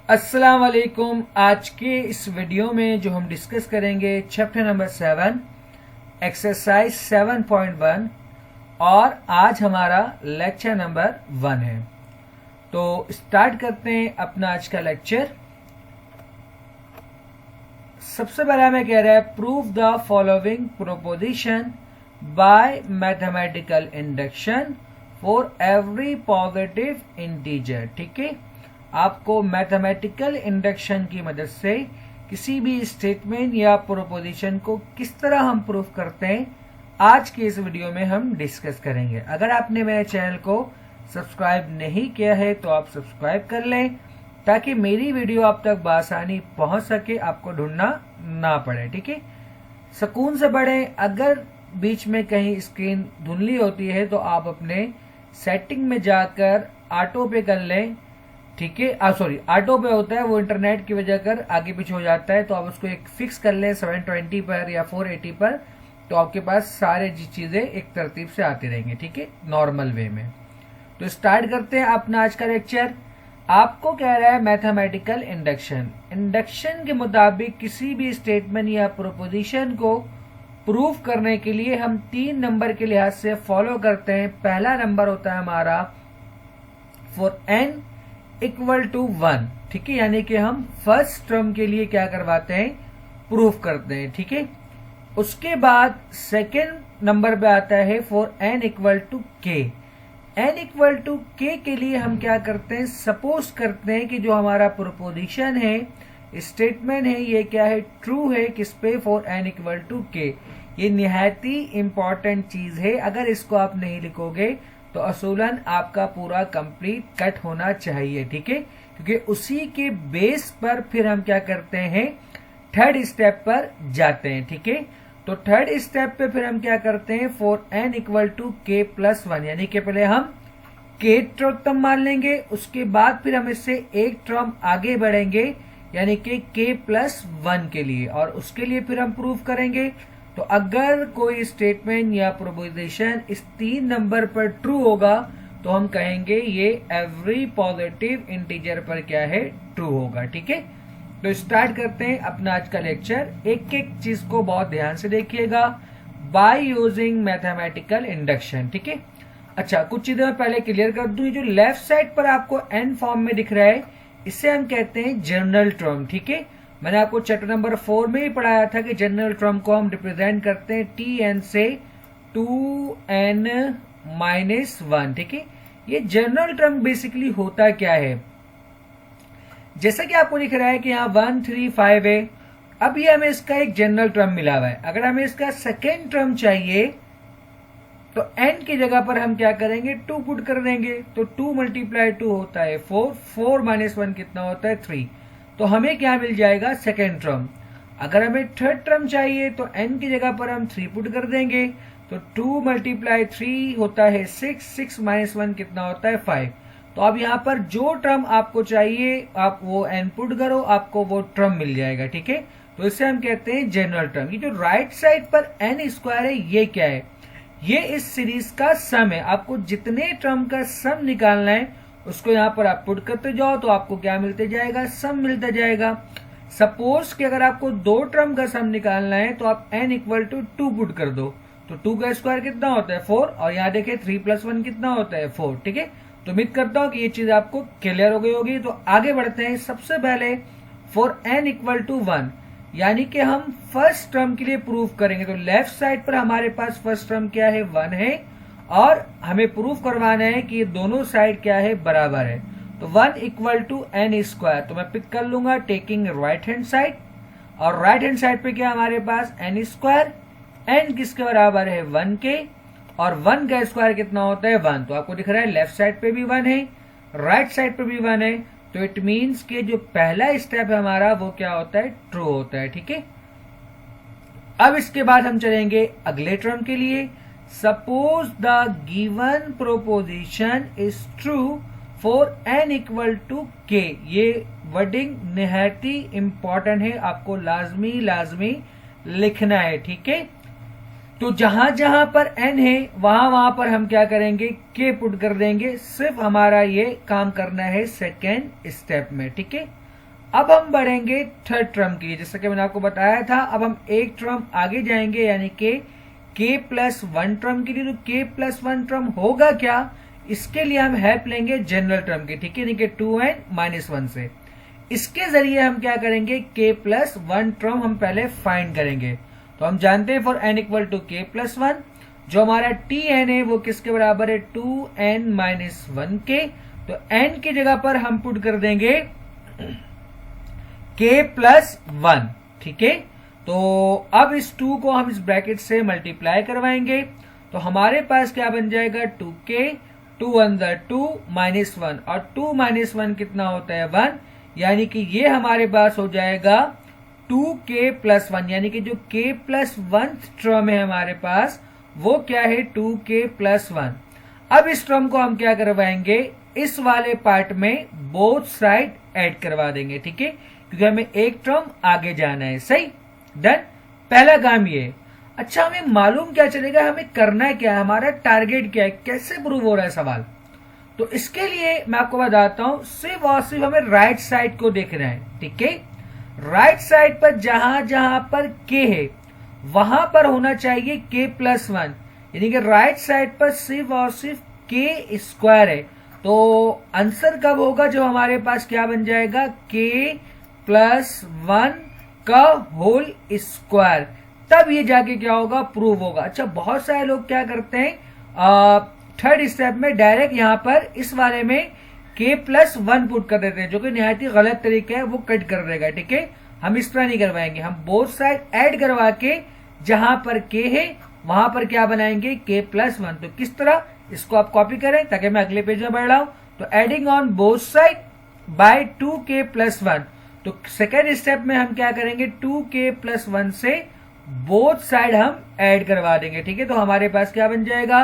अस्सलाम वालेकुम। आज के इस वीडियो में जो हम डिस्कस करेंगे चैप्टर नंबर 7 एक्सरसाइज 7.1 और आज हमारा लेक्चर नंबर 1 है। तो स्टार्ट करते हैं अपना आज का लेक्चर। सबसे पहले हमें कह रहा है prove the following proposition bye mathematical induction for every positive integer. ठीक है, आपको मैथमेटिकल इंडक्शन की मदद से किसी भी स्टेटमेंट या प्रोपोजिशन को किस तरह हम प्रूफ करते हैं आज के इस वीडियो में हम डिस्कस करेंगे। अगर आपने मेरे चैनल को सब्सक्राइब नहीं किया है तो आप सब्सक्राइब कर लें ताकि मेरी वीडियो आप तक बआसानी पहुंच सके, आपको ढूंढना ना पड़े। ठीक है, सुकून से पढ़ें। अगर बीच में कहीं स्क्रीन धुंधली होती है तो आप अपने सेटिंग में जाकर ऑटो पे कर लें। ठीक है, सॉरी ऑटो पे होता है, वो इंटरनेट की वजह कर आगे पीछे हो जाता है, तो आप उसको एक फिक्स कर लें 720 पर या 480 पर, तो आपके पास सारे चीजें एक तरतीब से आती रहेंगी। ठीक है, नॉर्मल वे में। तो स्टार्ट करते हैं अपना आज का लेक्चर। आपको कह रहा है मैथमेटिकल इंडक्शन। इंडक्शन के मुताबिक किसी भी स्टेटमेंट या प्रोपोजिशन को प्रूफ करने के लिए हम 3 नंबर के लिहाज से फॉलो करते हैं। पहला नंबर होता है हमारा फॉर n इक्वल टू 1। ठीक है, यानी कि हम फर्स्ट टर्म के लिए क्या करवाते हैं, प्रूफ करते हैं। ठीक है, उसके बाद सेकेंड नंबर पे आता है for n equal to k। n equal to k के लिए हम क्या करते हैं, सपोज करते हैं कि जो हमारा प्रोपोजिशन है, स्टेटमेंट है, ये क्या है, ट्रू है। किस पे, for n equal to k। ये निहायत ही इंपॉर्टेंट चीज है। अगर इसको आप नहीं लिखोगे तो असूलन आपका पूरा कंप्लीट कट होना चाहिए। ठीक है, क्योंकि उसी के बेस पर फिर हम क्या करते हैं, थर्ड स्टेप पर जाते हैं। ठीक है, तो थर्ड स्टेप पे फिर हम क्या करते हैं, for n equal to k plus 1, यानी कि पहले हम k टर्म मान लेंगे, उसके बाद फिर हम इससे एक टर्म आगे बढ़ेंगे यानी कि k प्लस 1 के लिए, और उसके लिए फिर हम प्रूफ करेंगे। तो अगर कोई स्टेटमेंट या प्रोपोजिशन इस 3 नंबर पर ट्रू होगा तो हम कहेंगे ये एवरी पॉजिटिव इंटीजर पर क्या है, ट्रू होगा। ठीक है, तो स्टार्ट करते हैं अपना आज का लेक्चर। एक एक चीज को बहुत ध्यान से देखिएगा। By using mathematical induction. ठीक है, अच्छा कुछ चीजें मैं पहले क्लियर कर दूं। जो लेफ्ट साइड पर आपको n फॉर्म में दिख रहा है, इसे हम कहते हैं जनरल टर्म। ठीक है, मैंने आपको चैप्टर नंबर 4 में ही पढ़ाया था कि जनरल टर्म को हम रिप्रेजेंट करते हैं tn से 2n माइनस 1। ठीक है, ये जनरल टर्म बेसिकली होता क्या है, जैसा कि आपको दिख रहा है कि यहाँ 1 3 5 है। अब ये हमें इसका एक जनरल टर्म मिला हुआ है। अगर हमें इसका सेकेंड टर्म चाहिए तो n की जगह पर हम क्या करेंगे, 2 पुट कर देंगे। तो 2 मल्टीप्लाई 2 होता है 4, 4 माइनस 1 कितना होता है 3। तो हमें क्या मिल जाएगा, सेकेंड टर्म। अगर हमें थर्ड टर्म चाहिए तो n की जगह पर हम 3 पुट कर देंगे। तो 2 मल्टीप्लाई 3 होता है 6, 6 माइनस 1 कितना होता है 5। तो अब यहाँ पर जो टर्म आपको चाहिए आप वो n पुट करो, आपको वो टर्म मिल जाएगा। ठीक है, तो इसे हम कहते हैं जनरल टर्म। ये जो राइट साइड पर n स्क्वायर है, ये क्या है, ये इस सीरीज का सम है। आपको जितने टर्म का सम निकालना है उसको यहाँ पर आप पुट करते जाओ तो आपको क्या मिलते जाएगा, सम मिलता जाएगा। सपोज कि अगर आपको 2 टर्म का सम निकालना है तो आप n इक्वल टू 2 पुट कर दो। तो 2 का स्क्वायर कितना होता है 4, और यहाँ देखें 3 प्लस 1 कितना होता है 4। ठीक है, तो उम्मीद करता हूं कि ये चीज आपको क्लियर हो गई होगी। तो आगे बढ़ते हैं। सबसे पहले फॉर n इक्वल टू 1, यानी कि हम फर्स्ट टर्म के लिए प्रूफ करेंगे। तो लेफ्ट साइड पर हमारे पास फर्स्ट टर्म क्या है, 1 है, और हमें प्रूफ करवाना है कि ये दोनों साइड क्या है, बराबर है। तो 1 इक्वल टू n स्क्वायर, तो मैं पिक कर लूंगा टेकिंग राइट हैंड साइड, और राइट हैंड साइड पे क्या हमारे पास n स्क्वायर। n किसके बराबर है, 1 के, और 1 का स्क्वायर कितना होता है 1। तो आपको दिख रहा है लेफ्ट साइड पे भी 1 है, राइट साइड पे भी 1 है। तो इट मीन्स कि जो पहला स्टेप है हमारा वो क्या होता है, ट्रू होता है। ठीक है, अब इसके बाद हम चलेंगे अगले टर्म के लिए। Suppose the given proposition is true for n equal to k। ये वर्डिंग निहायत ही इंपॉर्टेंट है, आपको लाजमी लिखना है। ठीक है, तो जहां जहां पर n है वहां पर हम क्या करेंगे, k पुट कर देंगे। सिर्फ हमारा ये काम करना है सेकेंड स्टेप में। ठीक है, अब हम बढ़ेंगे थर्ड टर्म की, जैसा कि मैंने आपको बताया था। अब हम एक टर्म आगे जाएंगे, यानी कि k प्लस 1 टर्म के लिए। तो k प्लस 1 टर्म होगा क्या, इसके लिए हम हेल्प लेंगे जनरल टर्म की, ठीक है, यानी कि 2n-1 से। इसके जरिए हम क्या करेंगे, k प्लस 1 टर्म हम पहले फाइंड करेंगे। तो हम जानते हैं for n equal to k plus 1, जो हमारा tn है वो किसके बराबर है, 2n-1 के। तो n की जगह पर हम पुट कर देंगे k प्लस 1, ठीक है। तो अब इस 2 को हम इस ब्रैकेट से मल्टीप्लाई करवाएंगे, तो हमारे पास क्या बन जाएगा, 2k, 2 अंदर 2 -1, और 2 - 1 कितना होता है, 1, यानी कि ये हमारे पास हो जाएगा 2k प्लस 1, यानी कि जो k प्लस 1 टर्म है हमारे पास वो क्या है, 2k प्लस 1। अब इस टर्म को हम क्या करवाएंगे, इस वाले पार्ट में बोथ साइड ऐड करवा देंगे, ठीक है, क्योंकि हमें एक टर्म आगे जाना है। सही, डन, पहला काम ये। अच्छा, हमें मालूम क्या चलेगा, हमें करना क्या है, हमारा टारगेट क्या है, कैसे प्रूव हो रहा है सवाल। तो इसके लिए मैं आपको बताता हूं, सिर्फ और सिर्फ हमें राइट साइड को देखना है, ठीक है। राइट साइड पर जहां जहां पर k है वहां पर होना चाहिए k प्लस 1, यानी कि राइट साइड पर सिर्फ और सिर्फ k स्क्वायर है। तो आंसर कब होगा, जब हमारे पास क्या बन जाएगा, k प्लस 1 का होल स्क्वायर, तब ये जाके क्या होगा, प्रूव होगा। अच्छा, बहुत सारे लोग क्या करते हैं, थर्ड स्टेप में डायरेक्ट यहां पर इस वाले में k प्लस 1 पुट कर देते हैं, जो कि निहायत ही गलत तरीका है, वो कट कर देगा, ठीक है। हम इस तरह नहीं करवाएंगे, हम बोथ साइड ऐड करवा के जहां पर k है वहां पर क्या बनाएंगे, k प्लस 1। तो किस तरह, इसको आप कॉपी करें ताकि मैं अगले पेज में बढ़ रहा हूं। तो adding on both side by 2k plus 1। तो सेकेंड स्टेप में हम क्या करेंगे, 2k प्लस 1 से बोथ साइड हम ऐड करवा देंगे, ठीक है। तो हमारे पास क्या बन जाएगा,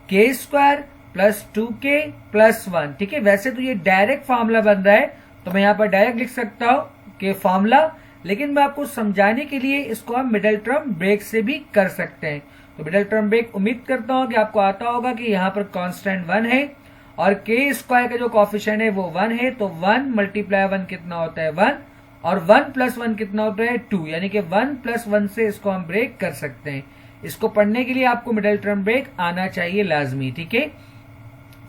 k square plus 2k plus 1, ठीक है। वैसे तो ये डायरेक्ट फॉर्मूला बन रहा है, तो मैं यहां पर डायरेक्ट लिख सकता हूं कि फॉर्मूला, लेकिन मैं आपको समझाने के लिए इसको हम मिडिल टर्म ब्रेक से भी कर सकते हैं। तो मिडिल टर्म ब्रेक उम्मीद करता हूं कि आपको आता होगा कि यहाँ पर कांस्टेंट 1 है और k स्क्वायर का जो कोफिशिएंट है वो 1 है। तो 1 मल्टीप्लाई 1 कितना होता है, 1, और 1 प्लस 1 कितना होता है, 2, यानी कि 1 प्लस 1 से इसको हम ब्रेक कर सकते हैं। इसको पढ़ने के लिए आपको मिडिल टर्म ब्रेक आना चाहिए लाजमी, ठीक है।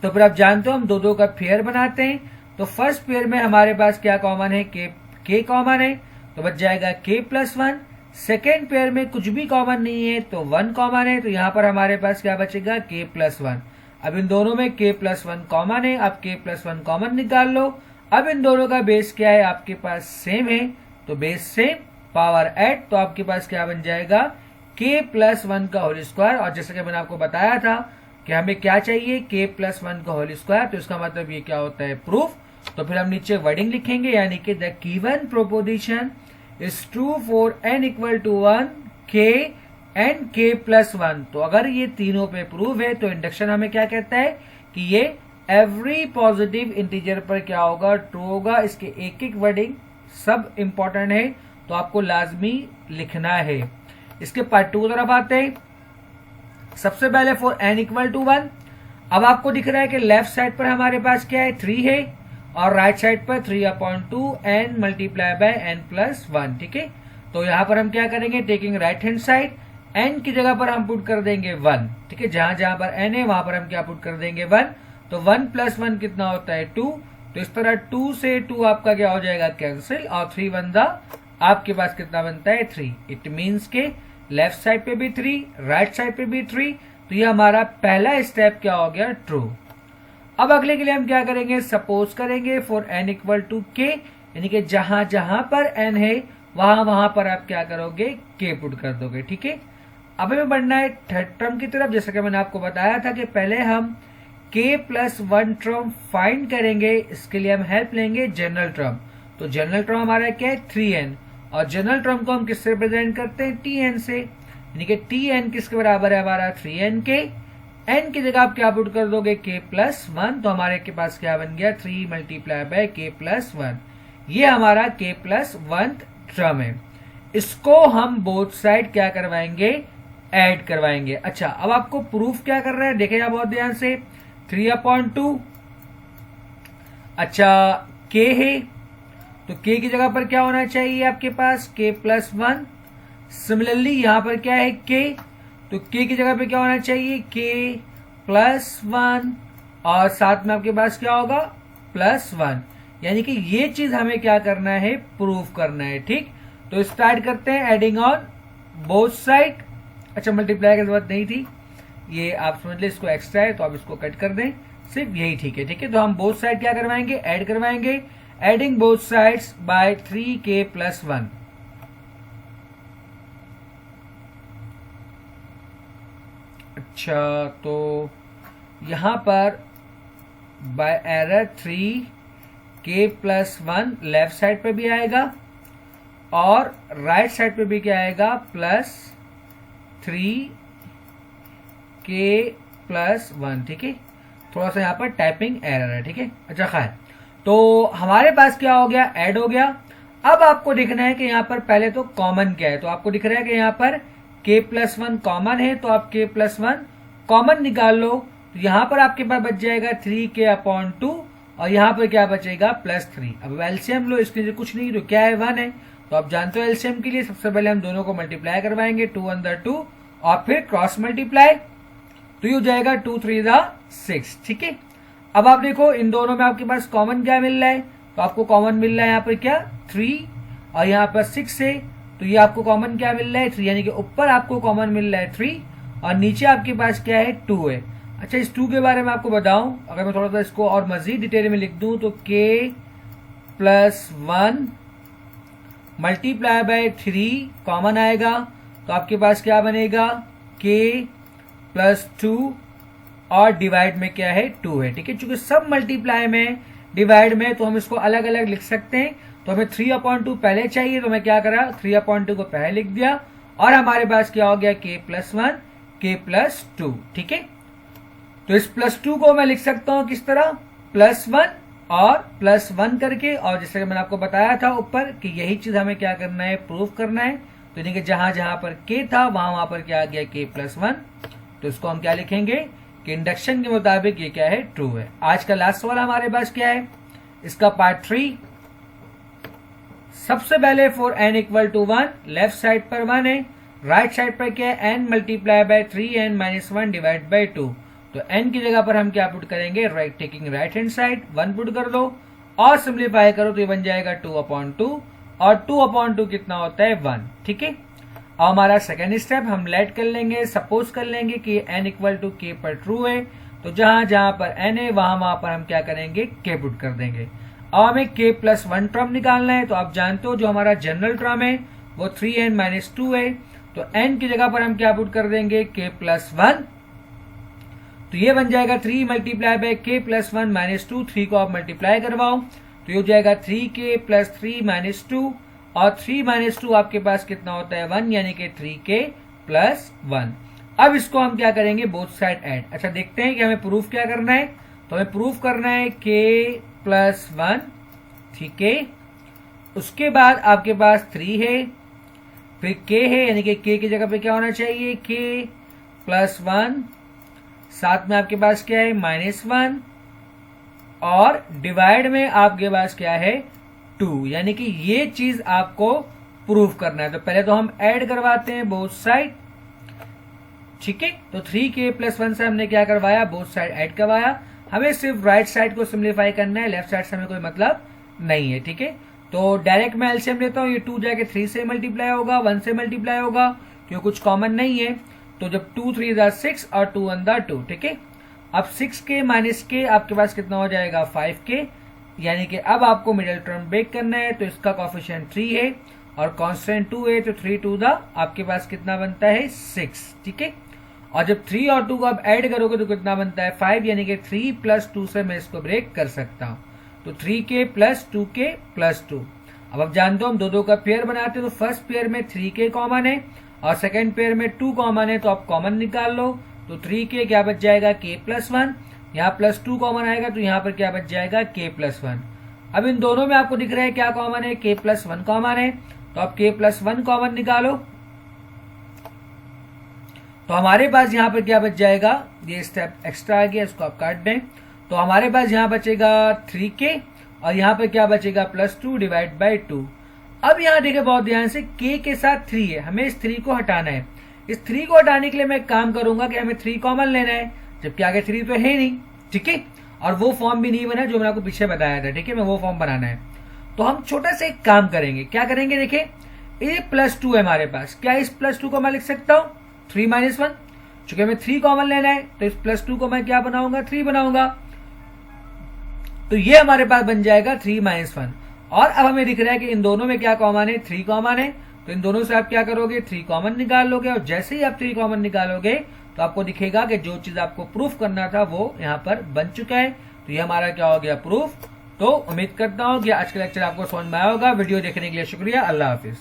तो फिर आप जानते हो हम दो का पेयर बनाते हैं। तो फर्स्ट पेयर में हमारे पास क्या कॉमन है, k कॉमन है, तो बच जाएगा k प्लस 1। सेकेंड पेयर में कुछ भी कॉमन नहीं है, तो 1 कॉमन है, तो यहां पर हमारे पास क्या बचेगा, k प्लस 1। अब इन दोनों में k प्लस 1 कॉमन है, अब k प्लस 1 कॉमन निकाल लो। अब इन दोनों का बेस क्या है, आपके पास सेम है, तो बेस सेम, पावर ऐड, तो आपके पास क्या बन जाएगा, k प्लस 1 का होल स्क्वायर। और जैसे कि मैंने आपको बताया था कि हमें क्या चाहिए, k प्लस 1 का होल स्क्वायर, तो इसका मतलब ये क्या होता है, प्रूफ। तो फिर हम नीचे वर्डिंग लिखेंगे, यानी कि the given proposition is true for n equal to 1, k and k plus 1। तो अगर ये तीनों पे प्रूफ है तो इंडक्शन हमें क्या कहता है कि ये एवरी पॉजिटिव इंटीजर पर क्या होगा, ट्रू होगा। इसके एक एक वर्डिंग सब इंपॉर्टेंट है, तो आपको लाजमी लिखना है। इसके पार्ट 2 की तरफ आते हैं। सबसे पहले फॉर n इक्वल टू 1, अब आपको दिख रहा है कि लेफ्ट साइड पर हमारे पास क्या है, 3 है, और राइट साइड पर 3/2 n multiply bye n plus 1, ठीक है। तो यहां पर हम क्या करेंगे, taking right hand side, n की जगह पर हम पुट कर देंगे 1, ठीक है। जहां जहां पर n है वहां पर हम क्या पुट कर देंगे, 1। तो 1 प्लस 1 कितना होता है, 2। तो इस तरह 2 से 2 आपका क्या हो जाएगा, कैंसिल, और 3 बनता आपके पास कितना बनता है, 3। इट मीन्स के लेफ्ट साइड पे भी 3, राइट साइड पे भी 3। तो ये हमारा पहला स्टेप क्या हो गया, ट्रू। अब अगले के लिए हम क्या करेंगे, सपोज करेंगे for n equal to k, यानी कि जहां जहां पर n है वहां वहां पर आप क्या करोगे, k पुट कर दोगे, ठीक है। अब हमें बढ़ना है थर्ड टर्म की तरफ। जैसा कि मैंने आपको बताया था कि पहले हम k प्लस 1 टर्म फाइंड करेंगे, इसके लिए हम हेल्प लेंगे जनरल टर्म। तो जनरल टर्म हमारा क्या है, 3n, और जनरल टर्म को हम किससे रिप्रेजेंट करते हैं, tn से, यानी कि tn किसके बराबर है हमारा, 3n के। n की जगह आप क्या पुट कर दोगे, k प्लस 1, तो हमारे के पास क्या बन गया, 3 मल्टीप्लाई बाय k प्लस 1। ये हमारा k प्लस 1 टर्म है। इसको हम बोथ साइड क्या करवाएंगे, ऐड करवाएंगे। अच्छा, अब आपको प्रूफ क्या कर रहा है, देखेगा बहुत ध्यान से, 3/2। अच्छा, k है, तो k की जगह पर क्या होना चाहिए आपके पास k प्लस 1। सिमिलरली यहां पर क्या है k, तो k की जगह पे क्या होना चाहिए k प्लस 1 और साथ में आपके पास क्या होगा प्लस 1। यानी कि ये चीज हमें क्या करना है, प्रूफ करना है। ठीक, तो स्टार्ट करते हैं एडिंग ऑन बोथ साइड। अच्छा, मल्टीप्लाई की जरूरत नहीं थी, ये आप समझ ले, इसको एक्स्ट्रा है तो आप इसको कट कर दें, सिर्फ यही ठीक है। ठीक है, तो हम बोथ साइड क्या करवाएंगे, ऐड करवाएंगे। Adding both sides by 3k plus 1। अच्छा, तो यहां पर by error 3k plus 1 left side पे भी आएगा और राइट साइड पे भी क्या आएगा, प्लस 3k प्लस 1। ठीक है, थोड़ा सा यहाँ पर टाइपिंग एरर है। ठीक है, अच्छा खैर, तो हमारे पास क्या हो गया, ऐड हो गया। अब आपको दिखना है कि यहाँ पर पहले तो कॉमन क्या है, तो आपको दिख रहा है कि यहाँ पर k प्लस 1 कॉमन है, तो आप k प्लस 1 कॉमन निकाल लो। तो यहाँ पर आपके पास बच जाएगा 3k अपॉन 2 और यहाँ पर क्या बचेगा प्लस 3। अब एलसीएम लो, इसके लिए कुछ नहीं, तो क्या है 1 है। तो आप जानते हो एलसीएम के लिए सबसे पहले हम दोनों को मल्टीप्लाई करवाएंगे, 2 अंदर 2 और फिर क्रॉस मल्टीप्लाई, तो ये हो जाएगा 2 3 6। ठीक है, अब आप देखो इन दोनों में आपके पास कॉमन क्या मिल रहा है, तो आपको कॉमन मिल रहा है यहाँ पर क्या 3 और यहाँ पर 6 है, तो ये आपको कॉमन क्या मिल रहा है 3, यानी कि ऊपर आपको कॉमन मिल रहा है 3 और नीचे आपके पास क्या है 2 है। अच्छा, इस 2 के बारे में आपको बताऊं, अगर मैं थोड़ा सा इसको और मजीद डिटेल में लिख दूं तो k plus 1 multiply by 3 common आएगा, तो आपके पास क्या बनेगा k प्लस 2 और डिवाइड में क्या है 2 है। ठीक है, चूंकि सब मल्टीप्लाई में डिवाइड में तो हम इसको अलग अलग लिख सकते हैं, तो हमें 3/2 पहले चाहिए, तो मैं क्या करा 3/2 को पहले लिख दिया और हमारे पास क्या हो गया k प्लस 1 k प्लस 2। ठीक है, तो इस प्लस 2 को मैं लिख सकता हूं किस तरह, प्लस 1 और प्लस 1 करके, और जैसे कि मैंने आपको बताया था ऊपर कि यही चीज हमें क्या करना है, प्रूफ करना है। तो यानी कि जहां जहां पर k था वहां पर क्या आ गया k प्लस 1, तो इसको हम क्या लिखेंगे कि इंडक्शन के मुताबिक ये क्या है ट्रू है। आज का लास्ट वाला हमारे पास क्या है, इसका पार्ट 3। सबसे पहले for n equal to 1, left side पर 1 है, राइट साइड पर क्या है n multiply by 3n minus 1 divide by 2। तो n की जगह पर हम क्या पुट करेंगे, taking right hand side 1 put कर दो और सिंप्लीफाई करो तो ये बन जाएगा 2/2 और 2/2 कितना होता है 1। ठीक है, अब हमारा सेकेंड स्टेप हम लेट कर लेंगे, सपोज कर लेंगे कि n इक्वल टू k पर ट्रू है, तो जहां जहां पर n है वहां पर हम क्या करेंगे k पुट कर देंगे। अब हमें k प्लस 1 टर्म निकालना है, तो आप जानते हो जो हमारा जनरल टर्म है वो 3n माइनस 2 है, तो n की जगह पर हम क्या पुट कर देंगे k प्लस 1, तो ये बन जाएगा 3 multiply by k plus 1 minus 2। 3 को आप मल्टीप्लाई करवाओ तो ये हो जाएगा 3k प्लस 3 माइनस 2 और 3 माइनस 2 आपके पास कितना होता है 1, यानी कि 3k प्लस 1। अब इसको हम क्या करेंगे, बोथ साइड ऐड। अच्छा, देखते हैं कि हमें प्रूफ क्या करना है, तो हमें प्रूफ करना है k प्लस 1। ठीक है, उसके बाद आपके पास 3 है, फिर k है, यानी कि k की जगह पे क्या होना चाहिए k प्लस 1, साथ में आपके पास क्या है -1 और डिवाइड में आपके पास क्या है 2, यानी कि ये चीज आपको प्रूफ करना है। तो पहले तो हम ऐड करवाते हैं बोथ साइड। ठीक है, तो 3k प्लस 1 से हमने क्या करवाया, बोथ साइड ऐड करवाया। हमें सिर्फ राइट साइड को सिंप्लीफाई करना है, लेफ्ट साइड से हमें कोई मतलब नहीं है। ठीक है, तो डायरेक्ट मैं एलसीएम लेता हूं, ये 2 जाके 3 से मल्टीप्लाई होगा, 1 से मल्टीप्लाई होगा, क्योंकि कुछ कॉमन नहीं है। तो जब 2 3 6 और 2 1 2। ठीक है, अब 6k माइनस k आपके पास कितना हो जाएगा 5k, यानी कि अब आपको मिडिल टर्म ब्रेक करना है, तो इसका कोएफिशिएंट 3 है और कांस्टेंट 2 है, तो 3 2 आपके पास कितना बनता है 6। ठीक है, और जब 3 और 2 को आप ऐड करोगे तो कितना बनता है 5, यानी कि 3 प्लस 2 से मैं इसको ब्रेक कर सकता हूं, तो 3k प्लस 2k प्लस 2। अब आप जानते हो हम दो का पेयर बनाते हैं, तो फर्स्ट पेयर में 3k कॉमन है और सेकेंड पेयर में 2 कॉमन है, तो आप कॉमन निकाल लो, तो 3k क्या बच जाएगा k प्लस 1, यहाँ प्लस 2 कॉमन आएगा तो यहाँ पर क्या बच जाएगा k प्लस 1। अब इन दोनों में आपको दिख रहा है क्या कॉमन है, k प्लस 1 कॉमन है, तो आप k प्लस 1 कॉमन निकालो, तो हमारे पास यहाँ पर क्या बच जाएगा, ये स्टेप एक्स्ट्रा आ गया, इसको आप काट दें, तो हमारे पास यहाँ बचेगा 3k और यहाँ पे क्या बचेगा +2 डिवाइड बाई 2। अब यहाँ देखिए बहुत ध्यान से, k के साथ 3 है, हमें इस 3 को हटाना है। इस 3 को हटाने के लिए मैं एक काम करूंगा कि हमें 3 कॉमन लेना है, जबकि आगे 3 तो है नहीं, ठीक है। और वो फॉर्म भी नहीं बना जो मैंने आपको पीछे बताया था, ठीक है, मैं वो फॉर्म बनाना है। तो हम छोटा सा एक काम करेंगे, क्या करेंगे, देखिए ये +2 है हमारे पास, क्या इस +2 को मैं लिख सकता हूँ 3 - 1, चूंकि हमें 3 कॉमन लेना है तो इस +2 को मैं क्या बनाऊंगा 3 बनाऊंगा, तो ये हमारे पास बन जाएगा 3 - 1। और अब हमें दिख रहा है कि इन दोनों में क्या कॉमन है, 3 कॉमन है, तो इन दोनों से आप क्या करोगे 3 कॉमन निकाल लोगे, और जैसे ही आप 3 कॉमन निकालोगे तो आपको दिखेगा कि जो चीज आपको प्रूफ करना था वो यहाँ पर बन चुका है। तो ये हमारा क्या हो गया प्रूफ। तो उम्मीद करता हूँ कि आज का लेक्चर आपको समझ में आया होगा। वीडियो देखने के लिए शुक्रिया, अल्लाह हाफिज।